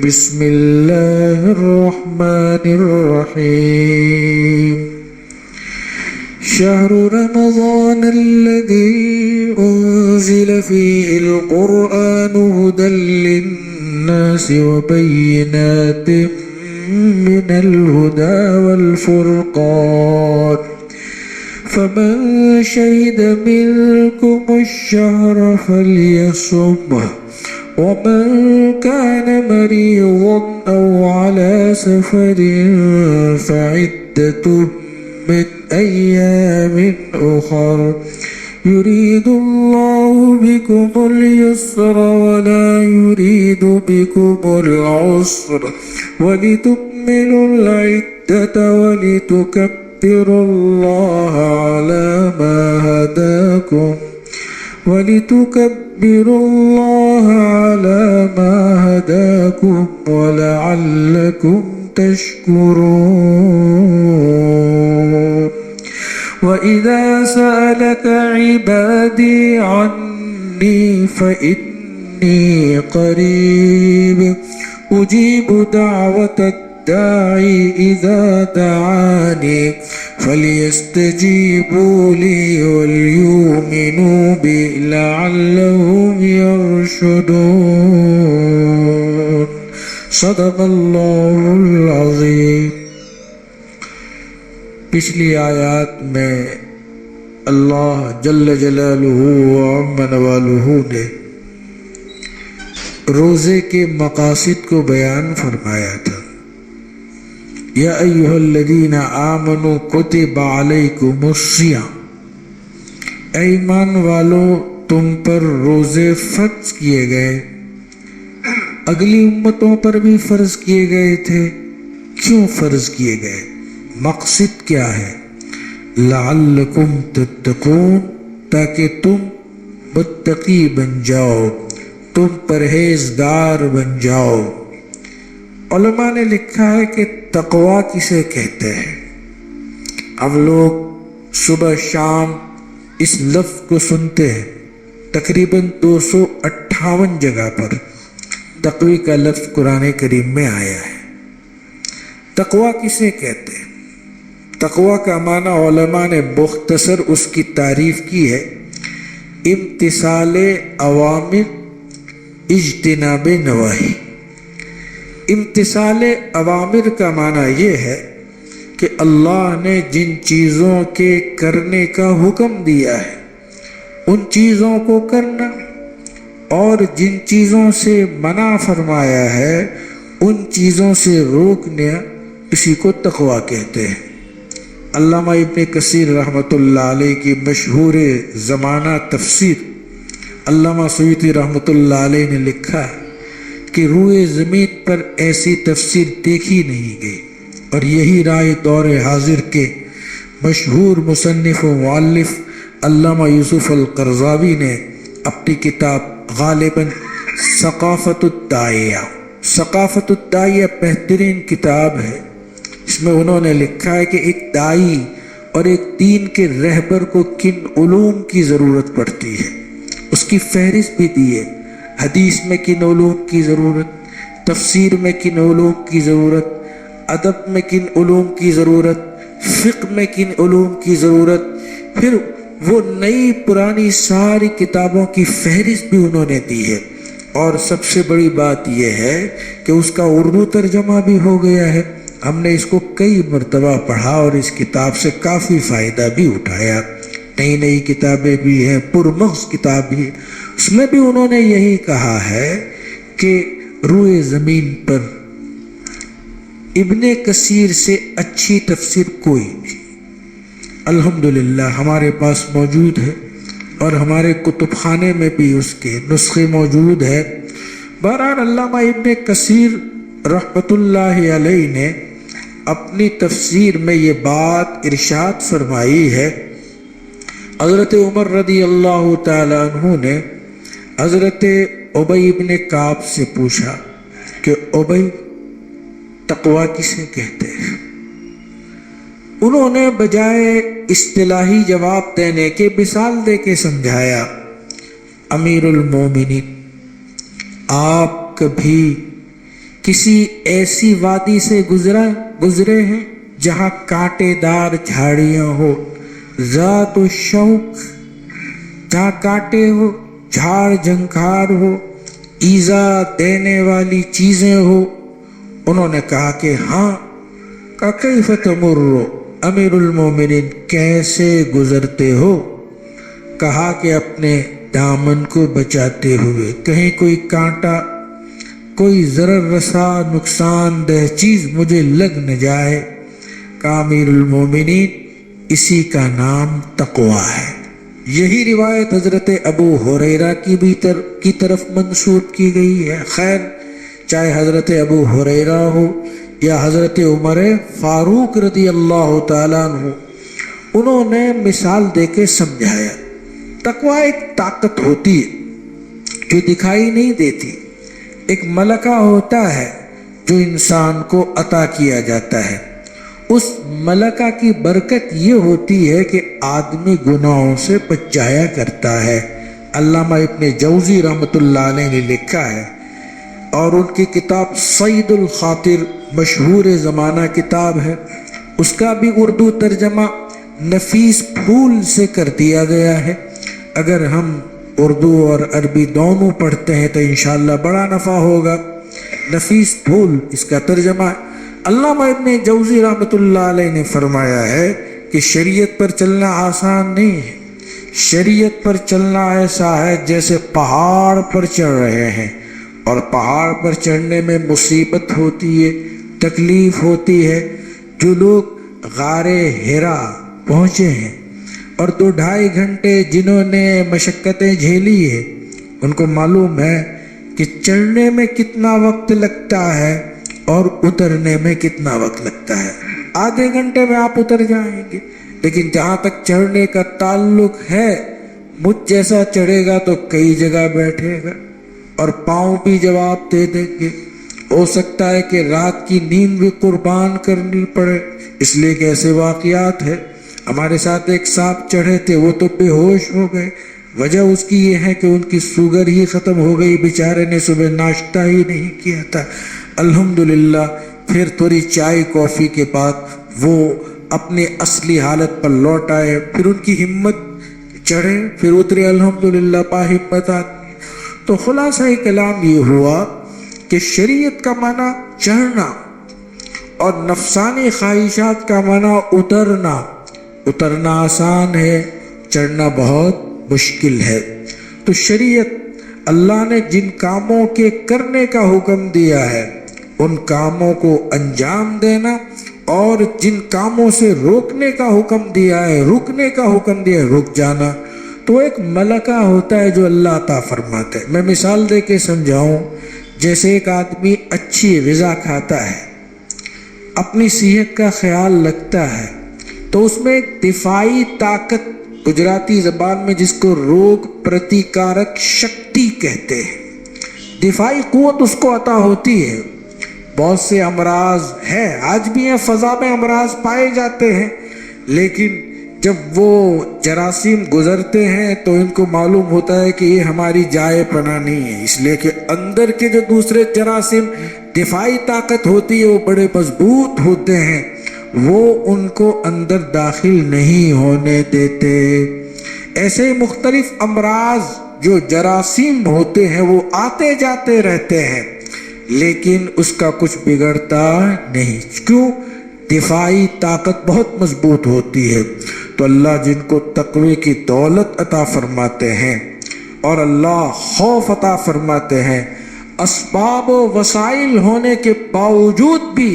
بسم الله الرحمن الرحيم شهر رمضان الذي أنزل فيه القرآن هدى للناس وبينات من الهدى والفرقان فمن شهد منكم الشهر فليصمه ومن كان مريضا أو على سفر فعدة من أيام أخر يريد الله بكم اليسر ولا يريد بكم العسر ولتكملوا العدة ولتكبروا الله على ما هداكم ولعلكم تشكرون وإذا سألك عبادي عني فإني قريب أجيب دعوة الداعي إذا دعاني فليستجيبوا لي وليؤمنوا بي لعلهم يرشدون صدق اللہ العظیم۔ پچھلی آیات میں اللہ جل جلالہ و عم نوالہ نے روزے کے مقاصد کو بیان فرمایا تھا۔ یا ایھا الذین آمنوا کتب علیکم الصیام، اے ایمان والو تم پر روزے فرض کیے گئے، اگلی امتوں پر بھی فرض کیے گئے تھے۔ کیوں فرض کیے گئے؟ مقصد کیا ہے؟ لعلکم تتقون، تاکہ تم متقی بن جاؤ، تم پرہیزگار بن جاؤ۔ علماء نے لکھا ہے کہ تقویٰ کسے کہتے ہیں؟ ہم لوگ صبح شام اس لفظ کو سنتے ہیں، تقریباً 258 جگہ پر تقوی کا لفظ قرآن کریم میں آیا ہے۔ تقویٰ کسے کہتے ہیں؟ تقویٰ کا معنی علماء نے مختصر اس کی تعریف کی ہے، امتثال اوامر اجتناب نواہی۔ امتثال اوامر کا معنی یہ ہے کہ اللہ نے جن چیزوں کے کرنے کا حکم دیا ہے ان چیزوں کو کرنا، اور جن چیزوں سے منع فرمایا ہے ان چیزوں سے روکنا، اسی کو تقویٰ کہتے ہیں۔ علامہ ابن کثیر رحمۃ اللہ علیہ کی مشہور زمانہ تفسیر علامہ سیوطی رحمۃ اللہ علیہ نے لکھا کہ روئے زمین پر ایسی تفسیر دیکھی نہیں گئی، اور یہی رائے دور حاضر کے مشہور مصنف و مؤلف علامہ یوسف القرضاوی نے اپنی کتاب غالباً ثقافت الداعیہ بہترین کتاب ہے، اس میں انہوں نے لکھا ہے کہ ایک داعی اور ایک دین کے رہبر کو کن علوم کی ضرورت پڑتی ہے، اس کی فہرست بھی دی ہے۔ حدیث میں کن علوم کی ضرورت، تفسیر میں کن علوم کی ضرورت، ادب میں کن علوم کی ضرورت، فقہ میں کن علوم کی ضرورت، پھر وہ نئی پرانی ساری کتابوں کی فہرست بھی انہوں نے دی ہے۔ اور سب سے بڑی بات یہ ہے کہ اس کا اردو ترجمہ بھی ہو گیا ہے، ہم نے اس کو کئی مرتبہ پڑھا اور اس کتاب سے کافی فائدہ بھی اٹھایا۔ نئی نئی کتابیں بھی ہیں، پرمغز کتاب بھی ہے، اس میں بھی انہوں نے یہی کہا ہے کہ روئے زمین پر ابن کثیر سے اچھی تفسیر کوئی نہیں۔ الحمدللہ ہمارے پاس موجود ہے، اور ہمارے کتب خانے میں بھی اس کے نسخے موجود ہے۔ بہرحال علامہ ابن کثیر رحمۃ اللہ علیہ نے اپنی تفسیر میں یہ بات ارشاد فرمائی ہے۔ حضرت عمر رضی اللہ تعالیٰ عنہ نے حضرت ابی بن کعب سے پوچھا کہ ابی، تقویٰ کسے کہتے ہیں؟ انہوں نے بجائے اصطلاحی جواب دینے کے مثال دے کے سمجھایا، امیر المومنین، آپ کبھی کسی ایسی وادی سے گزرے ہیں جہاں کانٹے دار جھاڑیاں ہو، ذات و شوق، جہاں کانٹے ہو، جھاڑ جھنکھار ہو، ایذا دینے والی چیزیں ہو؟ انہوں نے کہا کہ ہاں۔ کیف تمر امیر المومنین، کیسے گزرتے ہو؟ کہا کہ اپنے دامن کو بچاتے ہوئے، کہیں کوئی کانٹا، کوئی ضرر رسا نقصان دہ چیز مجھے لگ نہ جائے۔ کہا امیر المومنین اسی کا نام تقویٰ ہے۔ یہی روایت حضرت ابو ہریرہ کی طرف منسوب کی گئی ہے۔ خیر، چاہے حضرت ابو ہریرہ ہو یا حضرت عمر فاروق رضی اللہ تعالیٰ عنہ، انہوں نے مثال دے کے سمجھایا۔ تقویٰ ایک طاقت ہوتی ہے جو دکھائی نہیں دیتی، ایک ملکہ ہوتا ہے جو انسان کو عطا کیا جاتا ہے۔ اس ملکہ کی برکت یہ ہوتی ہے کہ آدمی گناہوں سے بچ جایا کرتا ہے۔ علامہ ابن جوزی رحمۃ اللہ علیہ نے لکھا ہے، اور ان کی کتاب صید الخاطر مشہور زمانہ کتاب ہے، اس کا بھی اردو ترجمہ نفیس پھول سے کر دیا گیا ہے۔ اگر ہم اردو اور عربی دونوں پڑھتے ہیں تو انشاءاللہ بڑا نفع ہوگا۔ نفیس پھول اس کا ترجمہ ہے۔ علامہ ابن جوزی رحمۃ اللہ علیہ نے فرمایا ہے کہ شریعت پر چلنا آسان نہیں ہے۔ شریعت پر چلنا ایسا ہے جیسے پہاڑ پر چڑھ رہے ہیں، اور پہاڑ پر چڑھنے میں مصیبت ہوتی ہے، تکلیف ہوتی ہے۔ جو لوگ غار حرا پہنچے ہیں اور 2-2.5 گھنٹے جنہوں نے مشقتیں جھیلی ہے، ان کو معلوم ہے کہ چڑھنے میں کتنا وقت لگتا ہے اور اترنے میں کتنا وقت لگتا ہے۔ آدھے گھنٹے میں آپ اتر جائیں گے، لیکن جہاں تک چڑھنے کا تعلق ہے، مجھ جیسا چڑھے گا تو کئی جگہ بیٹھے گا اور پاؤں بھی جواب دے دیں گے۔ ہو سکتا ہے کہ رات کی نیند بھی قربان کرنی پڑے، اس لیے کہ ایسے واقعات ہے۔ ہمارے ساتھ ایک صاحب چڑھے تھے، وہ تو بے ہوش ہو گئے۔ وجہ اس کی یہ ہے کہ ان کی شوگر ہی ختم ہو گئی، بیچارے نے صبح ناشتہ ہی نہیں کیا تھا۔ الحمدللہ پھر تھوڑی چائے کافی کے بعد وہ اپنے اصلی حالت پر لوٹ آئے۔ پھر ان کی ہمت، چڑھے پھر اترے، الحمدللہ باہمت آدمی۔ تو خلاصہ کلام یہ ہوا کہ شریعت کا معنی چڑھنا اور نفسانی خواہشات کا معنی اترنا۔ اترنا آسان ہے، چڑھنا بہت مشکل ہے۔ تو شریعت، اللہ نے جن کاموں کے کرنے کا حکم دیا ہے ان کاموں کو انجام دینا، اور جن کاموں سے روکنے کا حکم دیا ہے، رکنے کا حکم دیا ہے، رک جانا۔ تو ایک ملکہ ہوتا ہے جو اللہ عطا فرماتا ہے۔ میں مثال دے کے سمجھاؤں، جیسے ایک آدمی اچھی غذا کھاتا ہے، اپنی صحت کا خیال رکھتا ہے، تو اس میں ایک دفاعی طاقت، گجراتی زبان میں جس کو روگ پرتیکارک شکتی کہتے ہیں، دفاعی قوت اس کو عطا ہوتی ہے۔ بہت سے امراض ہیں، آج بھی ہیں، فضا میں امراض پائے جاتے ہیں، لیکن جب وہ جراثیم گزرتے ہیں تو ان کو معلوم ہوتا ہے کہ یہ ہماری جائے پناہ نہیں ہے، اس لیے کہ اندر کے جو دوسرے جراثیم دفاعی طاقت ہوتی ہے وہ بڑے مضبوط ہوتے ہیں، وہ ان کو اندر داخل نہیں ہونے دیتے۔ ایسے مختلف امراض جو جراثیم ہوتے ہیں وہ آتے جاتے رہتے ہیں، لیکن اس کا کچھ بگڑتا نہیں۔ کیوں؟ دفاعی طاقت بہت مضبوط ہوتی ہے۔ تو اللہ جن کو تقوی کی دولت عطا فرماتے ہیں اور اللہ خوف عطا فرماتے ہیں، اسباب و وسائل ہونے کے باوجود بھی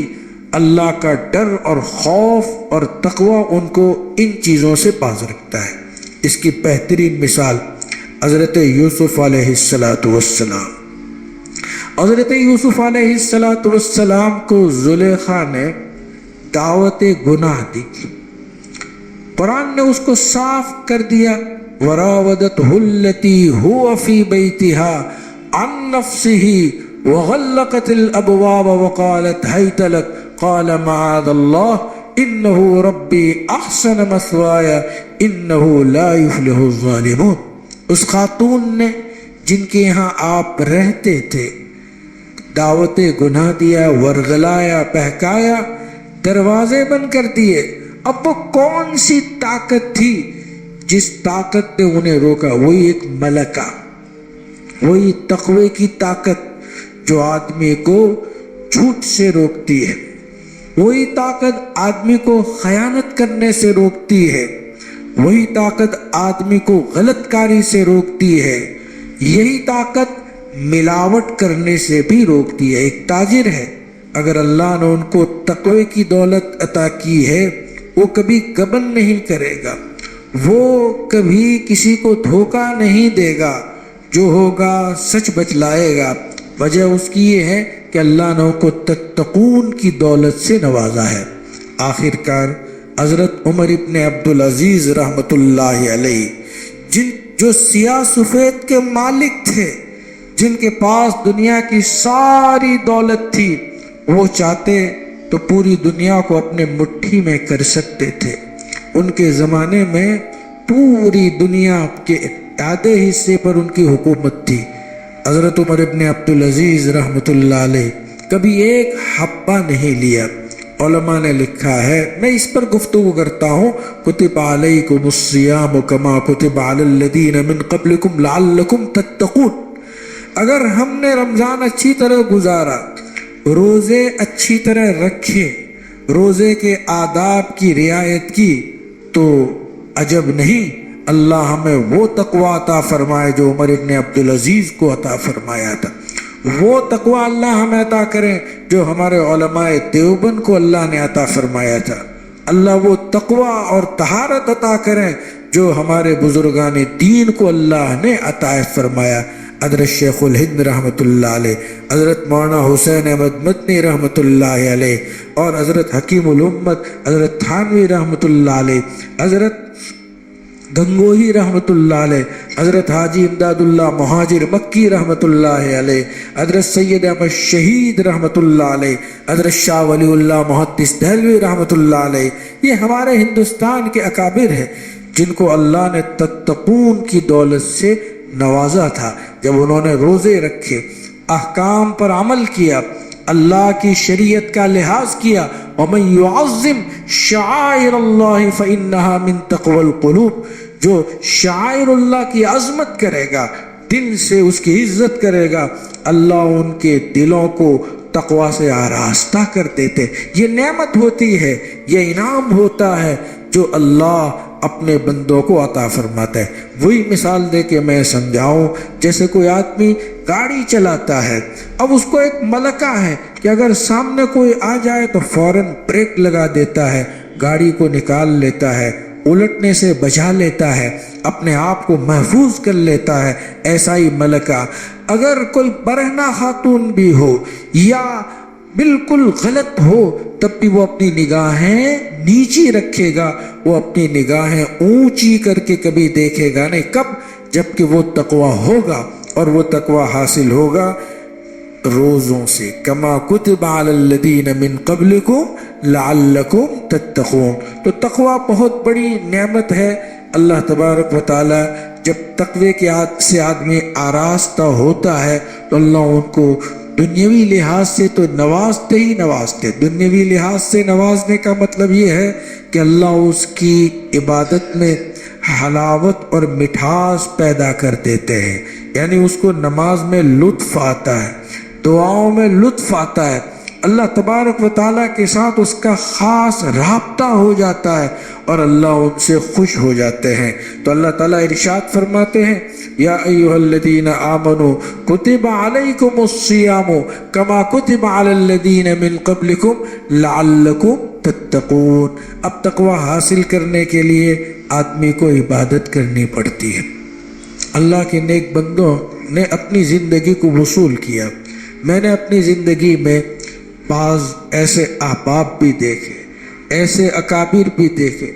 اللہ کا ڈر اور خوف اور تقوی ان کو ان چیزوں سے باز رکھتا ہے۔ اس کی بہترین مثال حضرت یوسف علیہ السلام۔ حضرت یوسف علیہ السلام کو زلیخا نے دعوت گناہ دی، قرآن نے اس کو صاف کر دیا، وراودته التي هو في بيتها عن نفسه وغلقت الابواب وقالت هيت لك قال معاذ الله انه ربي احسن مثواي انه لا يفلح الظالمون۔ اس خاتون نے جن کے یہاں آپ رہتے تھے دعوت گناہ دیا، ورغلایا، بہکایا، دروازے بند کر دیے۔ اب وہ کون سی طاقت تھی جس طاقت نے انہیں روکا؟ وہی ایک ملکہ، وہی تقوی کی طاقت جو آدمی کو جھوٹ سے روکتی ہے، وہی طاقت آدمی کو خیانت کرنے سے روکتی ہے، وہی طاقت آدمی کو غلط کاری سے روکتی ہے، یہی طاقت ملاوٹ کرنے سے بھی روکتی ہے۔ ایک تاجر ہے، اگر اللہ نے ان کو تقوی کی دولت عطا کی ہے، وہ کبھی غبن نہیں کرے گا، وہ کبھی کسی کو دھوکہ نہیں دے گا، جو ہوگا سچ بتلائے گا۔ وجہ اس کی یہ ہے کہ اللہ نے ان کو تتقون کی دولت سے نوازا ہے۔ آخر کار حضرت عمر ابن عبدالعزیز رحمۃ اللہ علیہ، جو سیاہ سفید کے مالک تھے، جن کے پاس دنیا کی ساری دولت تھی، وہ چاہتے تو پوری دنیا کو اپنے مٹھی میں کر سکتے تھے۔ ان کے زمانے میں پوری دنیا کے آدھے حصے پر ان کی حکومت تھی۔ حضرت عمر ابن عبدالعزیز رحمۃ اللہ علیہ کبھی ایک حبہ نہیں لیا۔ علماء نے لکھا ہے، میں اس پر گفتگو کرتا ہوں، کتب علیکم الصیام کما کتب علی الذین من قبلکم لعلکم تتقون۔ اگر ہم نے رمضان اچھی طرح گزارا، روزے اچھی طرح رکھے، روزے کے آداب کی رعایت کی، تو عجب نہیں اللہ ہمیں وہ تقوی عطا فرمائے جو عمر ابن عبدالعزیز کو عطا فرمایا تھا۔ وہ تقوی اللہ ہمیں عطا کرے جو ہمارے علماء دیوبند کو اللہ نے عطا فرمایا تھا۔ اللہ وہ تقوی اور طہارت عطا کرے جو ہمارے بزرگان دین کو اللہ نے عطا فرمایا۔ حضرت شیخ الہند رحمۃ اللہ علیہ، حضرت مولانا حسین احمد مدنی رحمۃ اللہ علیہ، اور حضرت حکیم الامت حضرت تھانوی رحمۃ اللہ علیہ، حضرت گنگوہی رحمۃ اللہ علیہ، حضرت حاجی امداد اللہ مہاجر مکی رحمۃ اللہ علیہ، حضرت سید احمد شہید رحمۃ اللہ علیہ، حضرت شاہ ولی اللہ محدث دہلوی رحمۃ اللہ علیہ، یہ ہمارے ہندوستان کے اکابر ہیں جن کو اللہ نے تتقون کی دولت سے نوازا تھا۔ جب انہوں نے روزے رکھے، احکام پر عمل کیا، اللہ کی شریعت کا لحاظ کیا، وَمَن يُعَظِّمْ شَعَائِرَ اللَّهِ فَإِنَّهَا مِن تَقْوَى الْقُلُوبِ، جو شعائر اللہ کی عظمت کرے گا، دل سے اس کی عزت کرے گا، اللہ ان کے دلوں کو تقوی سے آراستہ کر دیتے۔ یہ نعمت ہوتی ہے، یہ انعام ہوتا ہے جو اللہ اپنے بندوں کو عطا فرماتا ہے۔ وہی مثال دے کے میں سمجھاؤں، جیسے کوئی آدمی گاڑی چلاتا ہے، اب اس کو ایک ملکہ ہے کہ اگر سامنے کوئی آ جائے تو فوراً بریک لگا دیتا ہے، گاڑی کو نکال لیتا ہے، الٹنے سے بچا لیتا ہے، اپنے آپ کو محفوظ کر لیتا ہے۔ ایسا ہی ملکہ اگر کوئی برہنہ خاتون بھی ہو یا بالکل غلط ہو، تب بھی وہ اپنی نگاہیں نیچی رکھے گا، وہ اپنی نگاہیں اونچی کر کے کبھی دیکھے گا نہیں۔ کب؟ جب کہ وہ تقوی ہوگا، اور وہ تقوی حاصل ہوگا روزوں سے۔ کما کتب علی الذین من قبلکم لعلکم تتقون۔ تو تقوی بہت بڑی نعمت ہے۔ اللہ تبارک و تعالی جب تقوی کے سے آدمی آراستہ ہوتا ہے تو اللہ ان کو دنیاوی لحاظ سے تو نوازتے ہی نوازتے۔ دنیاوی لحاظ سے نوازنے کا مطلب یہ ہے کہ اللہ اس کی عبادت میں حلاوت اور مٹھاس پیدا کر دیتے ہیں، یعنی اس کو نماز میں لطف آتا ہے، دعاؤں میں لطف آتا ہے، اللہ تبارک و تعالیٰ کے ساتھ اس کا خاص رابطہ ہو جاتا ہے اور اللہ ان سے خوش ہو جاتے ہیں۔ تو اللہ تعالیٰ ارشاد فرماتے ہیں، یا ایھا الذین آمنوا کتب علیکم الصیام کما کتب علی الذین من قبلکم لعلکم تتقون۔ اب تقوی حاصل کرنے کے لیے آدمی کو عبادت کرنی پڑتی ہے۔ اللہ کے نیک بندوں نے اپنی زندگی کو وصول کیا۔ میں نے اپنی زندگی میں بعض ایسے احباب بھی دیکھے، ایسے اکابر بھی دیکھے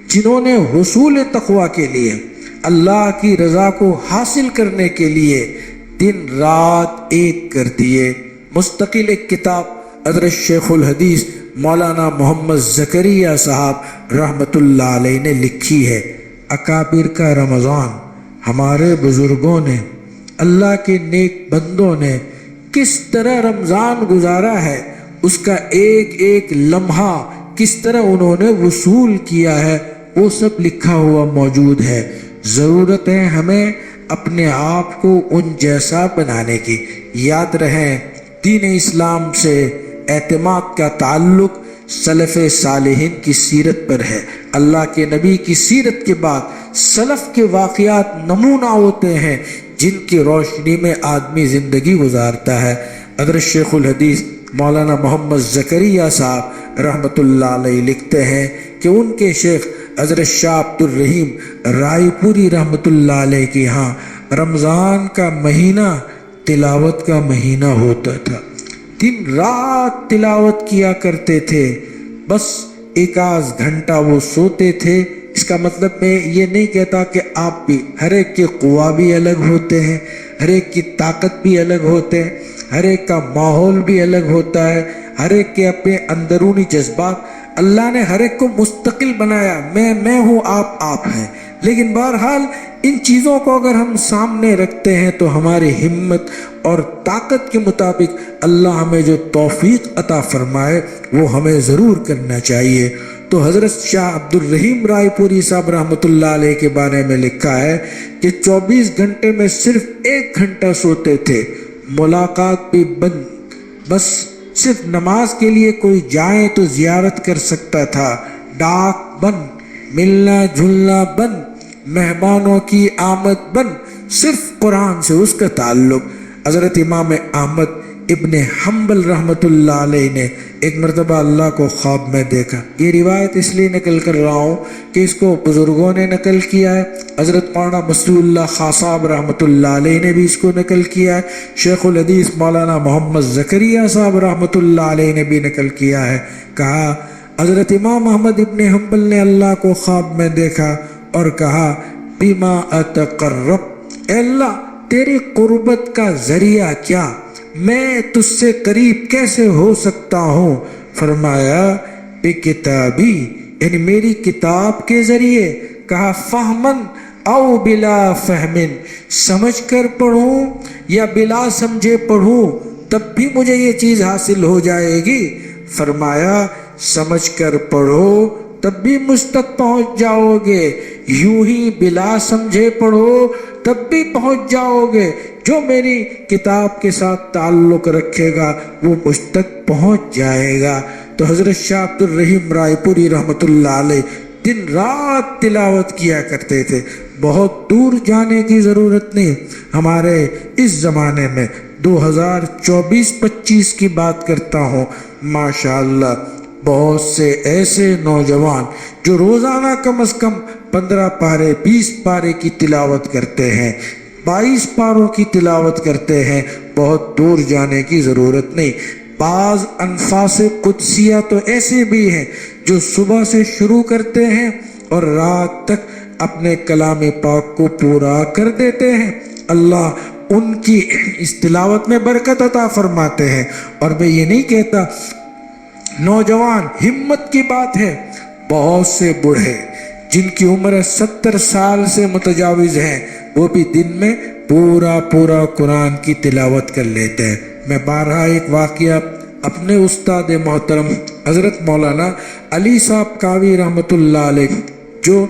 جنہوں نے حصول تقوی کے لیے، اللہ کی رضا کو حاصل کرنے کے لیے دن رات ایک کر دیے۔ مستقل ایک کتاب حضرت شیخ الحدیث مولانا محمد زکریا صاحب رحمۃ اللہ علیہ نے لکھی ہے، اکابر کا رمضان۔ ہمارے بزرگوں نے، اللہ کے نیک بندوں نے کس طرح رمضان گزارا ہے، اس کا ایک ایک لمحہ کس طرح انہوں نے وصول کیا ہے، وہ سب لکھا ہوا موجود ہے۔ ضرورت ہے ہمیں اپنے آپ کو ان جیسا بنانے کی۔ یاد رہے دین اسلام سے اعتماد کا تعلق سلف صالحین کی سیرت پر ہے۔ اللہ کے نبی کی سیرت کے بعد سلف کے واقعات نمونہ ہوتے ہیں جن کی روشنی میں آدمی زندگی گزارتا ہے۔ حضرت شیخ الحدیث مولانا محمد زکریا صاحب رحمۃ اللہ علیہ لکھتے ہیں کہ ان کے شیخ حضرت شاہ عبد الرحیم رائے پوری رحمۃ اللہ علیہ کے ہاں رمضان کا مہینہ تلاوت کا مہینہ ہوتا تھا، دن رات تلاوت کیا کرتے تھے، بس ایک آدھ گھنٹہ وہ سوتے تھے۔ اس کا مطلب میں یہ نہیں کہتا کہ آپ بھی، ہر ایک کے قوا بھی الگ ہوتے ہیں، ہر ایک کی طاقت بھی الگ ہوتے ہیں، ہر ایک کا ماحول بھی الگ ہوتا ہے، ہر ایک کے اپنے اندرونی جذبات، اللہ نے ہر ایک کو مستقل بنایا، میں ہوں، آپ ہیں، لیکن بہرحال ان چیزوں کو اگر ہم سامنے رکھتے ہیں تو ہماری ہمت اور طاقت کے مطابق اللہ ہمیں جو توفیق عطا فرمائے وہ ہمیں ضرور کرنا چاہیے۔ تو حضرت شاہ عبد الرحیم رائے پوری صاحب رحمۃ اللہ علیہ کے بارے میں لکھا ہے کہ 24 گھنٹے میں صرف 1 گھنٹہ سوتے تھے، ملاقات بھی بند، بس صرف نماز کے لیے کوئی جائے تو زیارت کر سکتا تھا، ڈاک بند، ملنا جلنا بند، مہمانوں کی آمد بند، صرف قرآن سے اس کا تعلق۔ حضرت امام احمد ابن حنبل رحمۃ اللہ علیہ نے ایک مرتبہ اللہ کو خواب میں دیکھا۔ یہ روایت اس لیے نقل کر رہا ہوں کہ اس کو بزرگوں نے نقل کیا ہے، حضرت مولانا مسعود اللہ خان صاحب رحمۃ اللہ علیہ نے بھی اس کو نقل کیا ہے، شیخ الحدیث مولانا محمد زکریا صاحب رحمۃ اللہ علیہ نے بھی نقل کیا ہے۔ کہا حضرت امام احمد ابن حنبل نے اللہ کو خواب میں دیکھا اور کہا بما اتقرب، اے اللہ تیری قربت کا ذریعہ کیا، میں تجھ سے قریب کیسے ہو سکتا ہوں؟ فرمایا بکتابی، یعنی میری کتاب کے ذریعے۔ کہا فہمن او بلا فہمن، سمجھ کر پڑھوں یا بلا سمجھے پڑھوں تب بھی مجھے یہ چیز حاصل ہو جائے گی؟ فرمایا سمجھ کر پڑھو تب بھی مجھ تک پہنچ جاؤ گے، یوں ہی بلا سمجھے پڑھو تب بھی پہنچ جاؤ گے، جو میری کتاب کے ساتھ تعلق رکھے گا وہ مجھ تک پہنچ جائے گا۔ تو حضرت شاہ عبد الرحیم رائے پوری رحمۃ اللہ علیہ دن رات تلاوت کیا کرتے تھے، بہت دور جانے کی ضرورت نہیں۔ ہمارے اس زمانے میں 2024-25 کی بات کرتا ہوں، ماشاءاللہ بہت سے ایسے نوجوان جو روزانہ کم از کم 15 پارے 20 پارے کی تلاوت کرتے ہیں، 22 پاروں کی تلاوت کرتے ہیں، بہت دور جانے کی ضرورت نہیں۔ بعض انفاس قدسیہ تو ایسے بھی ہیں جو صبح سے شروع کرتے ہیں اور رات تک اپنے کلام پاک کو پورا کر دیتے ہیں، اللہ ان کی اس تلاوت میں برکت عطا فرماتے ہیں۔ اور میں یہ نہیں کہتا، نوجوان ہمت کی بات ہے، بہت سے بوڑھے جن کی عمر 70 سال سے متجاوز ہیں وہ بھی دن میں پورا قرآن کی تلاوت کر لیتے ہیں۔ میں بارہا ایک واقعہ اپنے استاد محترم حضرت مولانا علی صاحب کاوی رحمۃ اللہ علیہ، جو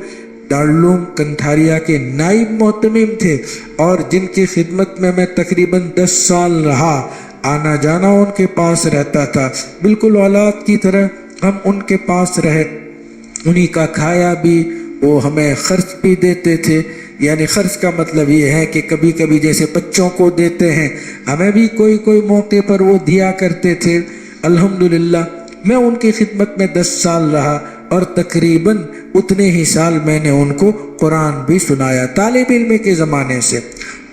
دارالعلوم کنتھاریا کے نائب محتمم تھے اور جن کی خدمت میں تقریباً 10 سال رہا، آنا جانا ان کے پاس رہتا تھا، بالکل اولاد کی طرح ہم ان کے پاس رہے، انہی کا کھایا بھی، وہ ہمیں خرچ بھی دیتے تھے۔ یعنی خرچ کا مطلب یہ ہے کہ کبھی کبھی جیسے بچوں کو دیتے ہیں ہمیں بھی کوئی موقع پر وہ دیا کرتے تھے۔ الحمدللہ میں ان کی خدمت میں 10 سال رہا اور تقریباً اتنے ہی سال میں نے ان کو قرآن بھی سنایا طالب علم کے زمانے سے۔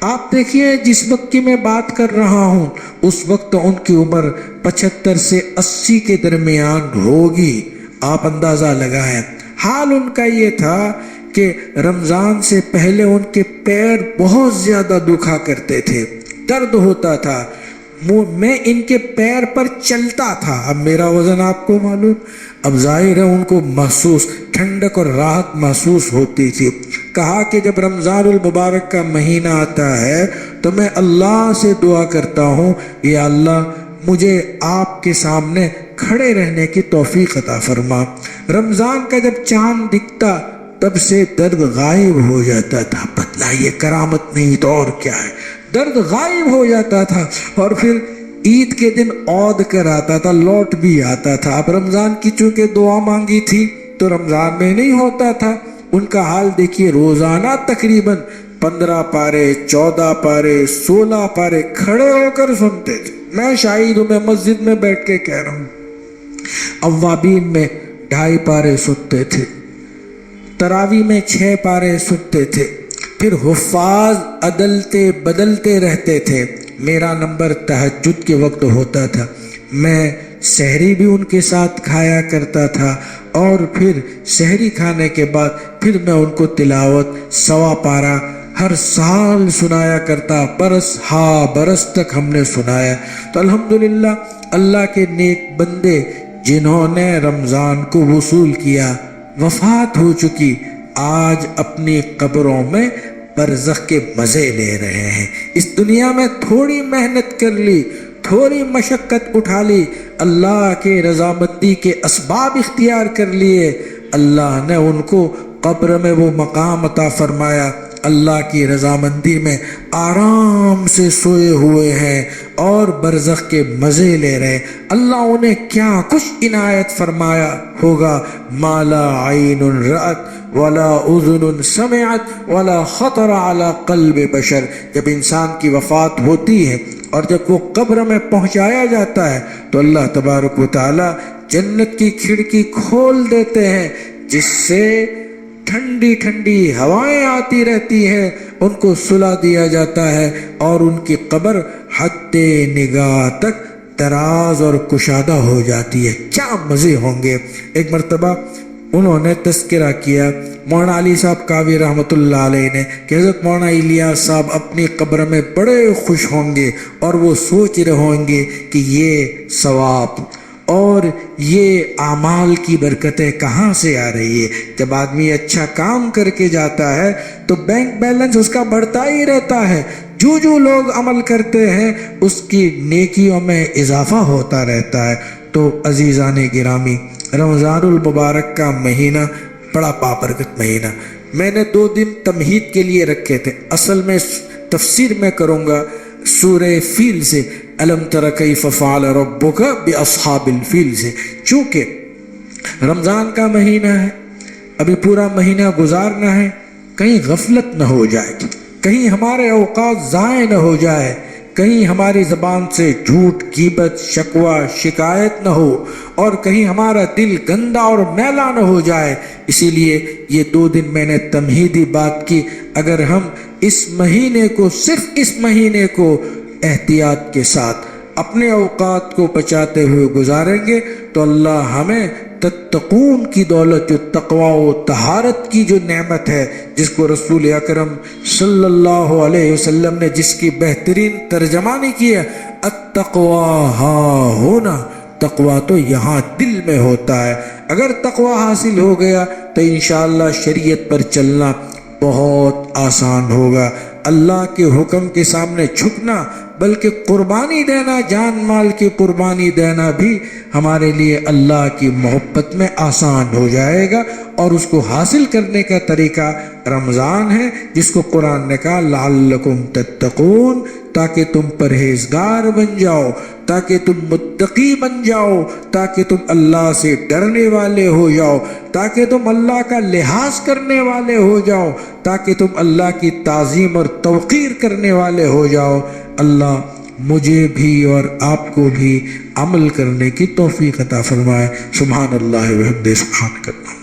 آپ دیکھیے جس وقت کی میں بات کر رہا ہوں اس وقت ان کی عمر 75 سے 80 کے درمیان ہوگی، آپ اندازہ لگائیں۔ حال ان کا یہ تھا کہ رمضان سے پہلے ان کے پیر بہت زیادہ دکھا کرتے تھے، درد ہوتا تھا، میں ان کے پیر پر چلتا تھا. اب میرا وزن آپ کو معلوم. اب ظاہر ہے ان کو محسوس ٹھنڈک اور راحت محسوس ہوتی تھی. کہا کہ جب رمضان المبارک کا مہینہ آتا ہے تو میں اللہ سے دعا کرتا ہوں، یا اللہ مجھے آپ کے سامنے کھڑے رہنے کی توفیق عطا فرما. رمضان کا جب چاند دکھتا تب سے درد غائب ہو جاتا تھا. بتلائیے کرامت نہیں تو اور کیا ہے. درد غائب ہو جاتا تھا اور پھر عید کے دن عود کر آتا تھا، لوٹ بھی آتا تھا. اب رمضان کی چونکہ دعا مانگی تھی تو رمضان میں نہیں ہوتا تھا. ان کا حال دیکھیے، روزانہ تقریباً 15 پارے 14 پارے 16 پارے کھڑے ہو کر سنتے تھے. میں شاہد ہوں، میں مسجد میں بیٹھ کے کہہ رہا ہوں. اوابین میں 2.5 پارے سنتے تھے، تراوی میں 6 پارے سنتے تھے. پھر حفاظ عدلتے بدلتے رہتے تھے. میرا نمبر تہجد کے وقت ہوتا تھا. میں سحری بھی ان کے ساتھ کھایا کرتا تھا اور پھر سحری کھانے کے بعد پھر میں ان کو تلاوت 1.25 پارہ ہر سال سنایا کرتا. برس ہا برس تک ہم نے سنایا. تو الحمدللہ اللہ کے نیک بندے جنہوں نے رمضان کو وصول کیا، وفات ہو چکی، آج اپنی قبروں میں برزخ کے مزے لے رہے ہیں. اس دنیا میں تھوڑی محنت کر لی، تھوڑی مشقت اٹھا لی، اللہ کے رضامندی کے اسباب اختیار کر لیے، اللہ نے ان کو قبر میں وہ مقام عطا فرمایا. اللہ کی رضامندی میں آرام سے سوئے ہوئے ہیں اور برزخ کے مزے لے رہے. اللہ انہیں کیا کچھ عنایت فرمایا ہوگا. ما لا عین رأت ولا اذن سمعت ولا خطر على قلب بشر. جب انسان کی وفات ہوتی ہے اور جب وہ قبر میں پہنچایا جاتا ہے تو اللہ تبارک و تعالی جنت کی کھڑکی کھول دیتے ہیں، جس سے ٹھنڈی ٹھنڈی ہوائیں آتی رہتی ہیں. ان کو سلا دیا جاتا ہے اور ان کی قبر حد نگاہ تک دراز اور کشادہ ہو جاتی ہے. کیا مزے ہوں گے. ایک مرتبہ انہوں نے تذکرہ کیا مولانا علی صاحب کاوی رحمۃ اللہ علیہ نے کہ حضرت مولانا الیاس صاحب اپنی قبر میں بڑے خوش ہوں گے اور وہ سوچ رہے ہوں گے کہ یہ ثواب اور یہ اعمال کی برکتیں کہاں سے آ رہی ہے. جب آدمی اچھا کام کر کے جاتا ہے تو بینک بیلنس اس کا بڑھتا ہی رہتا ہے. جو لوگ عمل کرتے ہیں اس کی نیکیوں میں اضافہ ہوتا رہتا ہے. تو عزیزان گرامی، رمضان المبارک کا مہینہ بڑا بابرکت مہینہ. میں نے 2 دن تمہید کے لیے رکھے تھے. اصل میں تفسیر میں کروں گا سورہ فیل سے، الم تر کیف فعل ربک باصحاب الفیل سے. چونکہ رمضان کا مہینہ ہے، ابھی پورا مہینہ گزارنا ہے، کہیں غفلت نہ ہو جائے، کہیں ہمارے اوقات ضائع نہ ہو جائے، کہیں ہماری زبان سے جھوٹ غیبت شکوہ شکایت نہ ہو اور کہیں ہمارا دل گندا اور میلا نہ ہو جائے. اسی لیے یہ 2 دن میں نے تمہیدی بات کی. اگر ہم اس مہینے کو، صرف اس مہینے کو احتیاط کے ساتھ اپنے اوقات کو بچاتے ہوئے گزاریں گے تو اللہ ہمیں تتقون کی دولت، جو تقوی و طہارت کی جو نعمت ہے، جس کو رسول اکرم صلی اللہ علیہ وسلم نے جس کی بہترین ترجمانی کی ہے، التقوی ہاں ہونا، تقوی تو یہاں دل میں ہوتا ہے. اگر تقوی حاصل ہو گیا تو انشاءاللہ شریعت پر چلنا بہت آسان ہوگا. اللہ کے حکم کے سامنے جھکنا، بلکہ قربانی دینا، جان مال کی قربانی دینا بھی ہمارے لیے اللہ کی محبت میں آسان ہو جائے گا. اور اس کو حاصل کرنے کا طریقہ رمضان ہے، جس کو قرآن نے کہا لعلکم تتقون، تاکہ تم پرہیزگار بن جاؤ، تاکہ تم متقی بن جاؤ، تاکہ تم اللہ سے ڈرنے والے ہو جاؤ، تاکہ تم اللہ کا لحاظ کرنے والے ہو جاؤ، تاکہ تم اللہ کی تعظیم اور توقیر کرنے والے ہو جاؤ. اللہ مجھے بھی اور آپ کو بھی عمل کرنے کی توفیق عطا فرمائے. سبحان اللہ و بحمدہ، سبحانک اللہ.